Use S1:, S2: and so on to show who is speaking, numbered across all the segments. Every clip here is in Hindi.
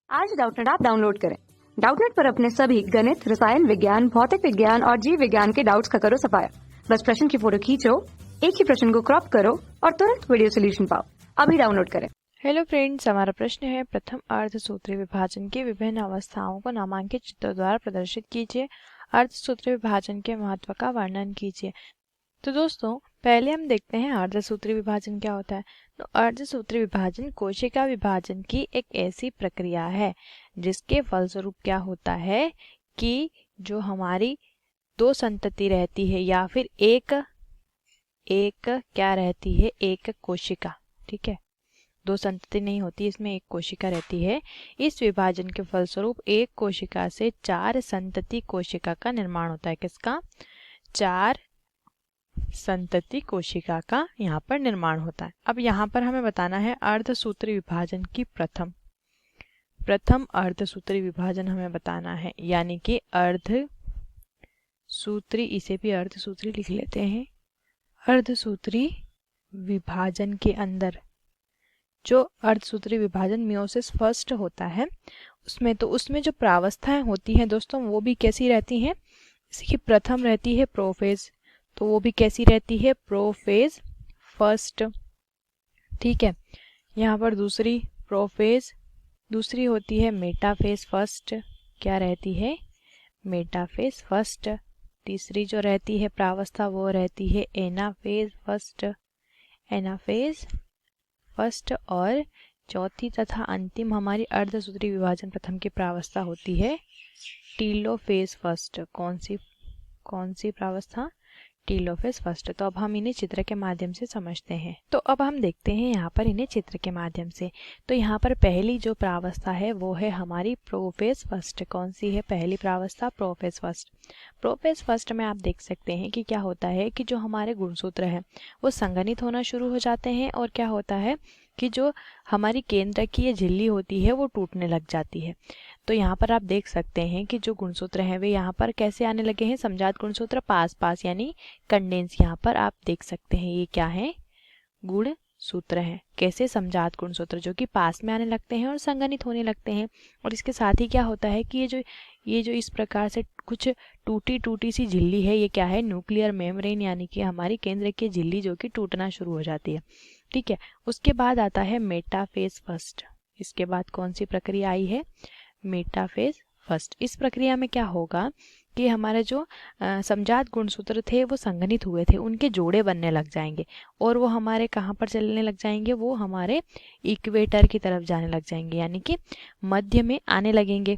S1: आज डाउटनेट ऐप डाउनलोड करें। डाउटनेट पर अपने सभी गणित, रसायन विज्ञान, भौतिक विज्ञान और जीव विज्ञान के डाउट्स का करो सफाया। बस प्रश्न की फोटो खींचो, एक ही प्रश्न को क्रॉप करो और तुरंत वीडियो सोल्यूशन पाओ। अभी डाउनलोड करें।
S2: हेलो फ्रेंड्स, हमारा प्रश्न है प्रथम अर्धसूत्रीय विभाजन की विभिन्न अवस्थाओं को नामांकित चित्रों द्वारा प्रदर्शित कीजिए। अर्धसूत्रीय विभाजन के महत्व का वर्णन कीजिए। तो दोस्तों, पहले हम देखते हैं अर्धसूत्रीय विभाजन क्या होता है। तो अर्धसूत्रीय विभाजन कोशिका विभाजन की एक ऐसी प्रक्रिया है जिसके फलस्वरूप क्या होता है कि जो हमारी दो संतति रहती है या फिर एक क्या रहती है, एक कोशिका। ठीक है, दो संतति नहीं होती, इसमें एक कोशिका रहती है। इस विभाजन के फलस्वरूप एक कोशिका से चार संतति कोशिका का निर्माण होता है। किसका? चार संतति कोशिका का यहाँ पर निर्माण होता है। अब यहाँ पर हमें बताना है अर्धसूत्री विभाजन की प्रथम अर्धसूत्री विभाजन हमें बताना है, यानी कि अर्धसूत्री, इसे भी अर्धसूत्री लिख लेते हैं। अर्धसूत्री विभाजन के अंदर जो अर्धसूत्री विभाजन मियोसिस फर्स्ट होता है उसमें जो प्रावस्थाएं होती हैं दोस्तों, वो भी कैसी रहती हैं? इसकी प्रथम रहती है प्रोफेज, तो वो भी कैसी रहती है? Prophase first. ठीक है, यहाँ पर दूसरी प्रोफेज, दूसरी होती है मेटाफेज फर्स्ट। क्या रहती है? Metaphase first. तीसरी जो रहती है प्रावस्था वो रहती है एनाफेज फर्स्ट, एनाफेज फर्स्ट। और चौथी तथा अंतिम हमारी अर्धसूत्री विभाजन प्रथम की प्रावस्था होती है टीलोफेज फर्स्ट। कौन सी प्रावस्था? Telophase first. तो अब हम इन्हें चित्र के माध्यम से समझते हैं। तो अब हम देखते हैं यहाँ पर इन्हें चित्र के माध्यम से। तो यहाँ पर पहली जो प्रावस्था है वो है हमारी प्रोफेज फर्स्ट। कौन सी है पहली प्रावस्था? Prophase first. प्रोफेज फर्स्ट में आप देख सकते हैं कि क्या होता है कि जो हमारे गुणसूत्र हैं वो संघनित होना शुरू हो जाते हैं, और क्या होता है कि जो हमारी केंद्र की ये झिल्ली होती है वो टूटने लग जाती है। तो यहाँ पर आप देख सकते हैं कि जो गुणसूत्र हैं वे यहाँ पर कैसे आने लगे हैं? समजात गुणसूत्र पास यानी कंडेंस। यहाँ पर आप देख सकते हैं ये क्या है? गुण सूत्र हैं। कैसे? समजात गुणसूत्र जो कि पास में आने लगते हैं और संघनित होने लगते हैं। और इसके साथ ही क्या होता है कि ये जो इस प्रकार से कुछ टूटी सी झिल्ली है, ये क्या है? न्यूक्लियर मेम्ब्रेन, यानी कि हमारी केंद्र की झिल्ली जो कि टूटना शुरू हो जाती है। ठीक है, उसके बाद आता है मेटाफेज फर्स्ट। इसके बाद कौन सी प्रक्रिया आई है? Metaphase first. इस प्रक्रिया में क्या होगा कि हमारे जो समजात गुणसूत्र थे वो संघनित हुए थे, उनके जोड़े बनने लग जाएंगे और वो हमारे कहाँ पर चलने लग जाएंगे? वो हमारे इक्वेटर की तरफ जाने लग जाएंगे, यानी कि मध्य में आने लगेंगे।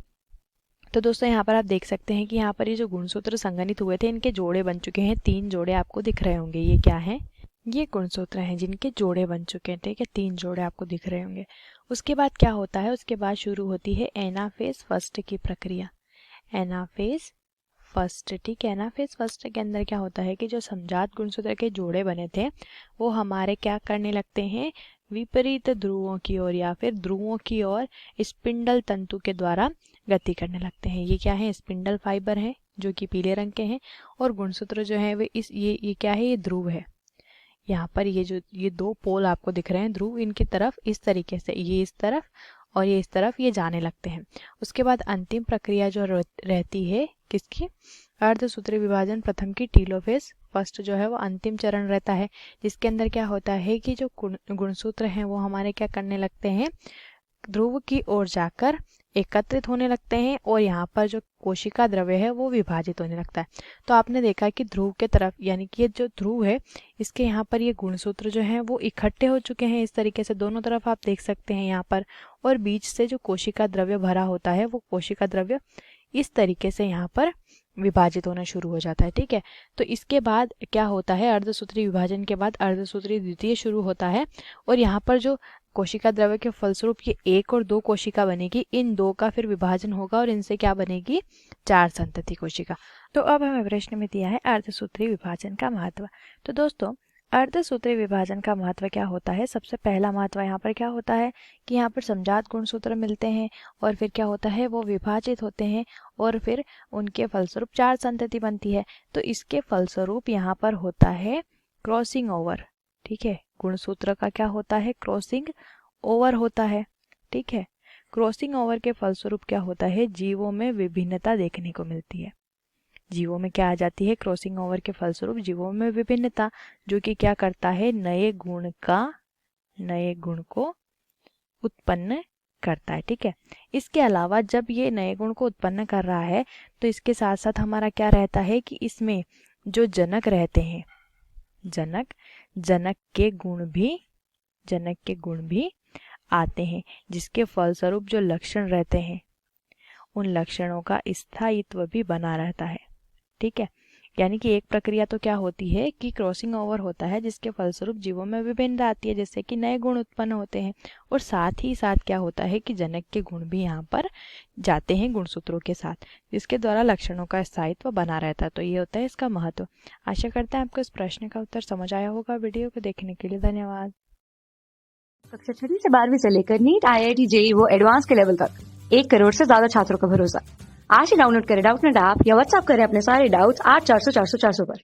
S2: तो दोस्तों, यहाँ पर आप देख सकते हैं कि यहाँ पर ये जो गुणसूत्र संघनित हुए थे इनके जोड़े बन चुके हैं। 3 जोड़े आपको दिख रहे होंगे। ये क्या है? ये गुणसूत्र हैं जिनके जोड़े बन चुके हैं। ठीक है, 3 जोड़े आपको दिख रहे होंगे। उसके बाद क्या होता है? उसके बाद शुरू होती है एनाफेज फर्स्ट की प्रक्रिया। Anaphase first. ठीक है, एनाफेज फर्स्ट के अंदर क्या होता है कि जो समजात गुणसूत्र के जोड़े बने थे वो हमारे क्या करने लगते हैं? विपरीत ध्रुवों की ओर या फिर ध्रुवों की ओर स्पिंडल तंतु के द्वारा गति करने लगते हैं। ये क्या है? स्पिंडल फाइबर है जो कि पीले रंग के हैं, और गुणसूत्र जो है वे ये क्या है? ये ध्रुव है। यहाँ पर ये 2 पोल आपको दिख रहे हैं ध्रुव, इनकी तरफ इस तरीके से, ये इस तरफ और ये इस तरफ, ये जाने लगते हैं। उसके बाद अंतिम प्रक्रिया जो रहती है किसकी? अर्धसूत्री विभाजन प्रथम की टीलोफेज फर्स्ट जो है वो अंतिम चरण रहता है, जिसके अंदर क्या होता है कि जो गुणसूत्र हैं वो हमारे क्या करने लगते हैं? ध्रुव की ओर जाकर एकत्रित होने लगते हैं, और यहाँ पर जो कोशिका द्रव्य है वो विभाजित होने लगता है। तो आपने देखा कि ध्रुव के तरफ, यानी कि ये जो ध्रुव है इसके यहाँ पर ये गुणसूत्र जो हैं वो इकट्ठे हो चुके हैं इस तरीके से, दोनों तरफ आप देख सकते हैं यहाँ पर। और बीच से जो कोशिका द्रव्य भरा होता है वो कोशिका द्रव्य इस तरीके से यहाँ पर विभाजित होना शुरू हो जाता है। ठीक है, तो इसके बाद क्या होता है? अर्धसूत्री विभाजन के बाद अर्धसूत्री द्वितीय शुरू होता है, और यहाँ पर जो कोशिका द्रव्य के फलस्वरूप ये 1 और 2 कोशिका बनेगी। इन 2 का फिर विभाजन होगा और इनसे क्या बनेगी? 4 संतति कोशिका। तो अब हमें प्रश्न में दिया है अर्धसूत्री विभाजन का महत्व। तो दोस्तों, अर्धसूत्री विभाजन का महत्व क्या होता है? सबसे पहला महत्व यहाँ पर क्या होता है कि यहाँ पर समजात गुणसूत्र मिलते हैं और फिर क्या होता है? वो विभाजित होते हैं और फिर उनके फलस्वरूप 4 संतति बनती है। तो इसके फलस्वरूप यहाँ पर होता है क्रॉसिंग ओवर। ठीक है, गुणसूत्र का क्या होता है? क्रॉसिंग ओवर होता है। ठीक है, क्रॉसिंग ओवर के फलस्वरूप क्या होता है, जीवों में विभिन्नता देखने को मिलती है। जीवों में क्या आ जाती है, क्रॉसिंग ओवर के फलस्वरूप जीवों में विभिन्नता, जो कि क्या करता है, नए गुण को उत्पन्न करता है। ठीक है, इसके अलावा जब ये नए गुण को उत्पन्न कर रहा है तो इसके साथ साथ हमारा क्या रहता है कि इसमें जो जनक रहते हैं, जनक के गुण भी आते हैं, जिसके फलस्वरूप जो लक्षण रहते हैं उन लक्षणों का स्थायित्व भी बना रहता है। ठीक है, यानी कि एक प्रक्रिया तो क्या होती है कि क्रॉसिंग ओवर होता है जिसके फलस्वरूप जीवों में विभिन्नता आती है, जैसे कि नए गुण उत्पन्न होते हैं, और साथ ही साथ क्या होता है कि जनक के गुण भी यहाँ पर जाते हैं गुणसूत्रों के साथ, जिसके द्वारा लक्षणों का स्थायित्व बना रहता है। तो ये होता है इसका महत्व। आशा करते हैं आपको इस प्रश्न का उत्तर समझ आया होगा। वीडियो को देखने के लिए धन्यवाद।
S1: कक्षा 6 से 12वीं से लेकर नीट, IIT, JEE वो एडवांस के लेवल तक 1 करोड़ से ज्यादा छात्रों का भरोसा। आज ही डाउनलोड करें डाउटनेट ऐप या व्हाट्सएप करें अपने सारे डाउट्स 8400 400 400 पर।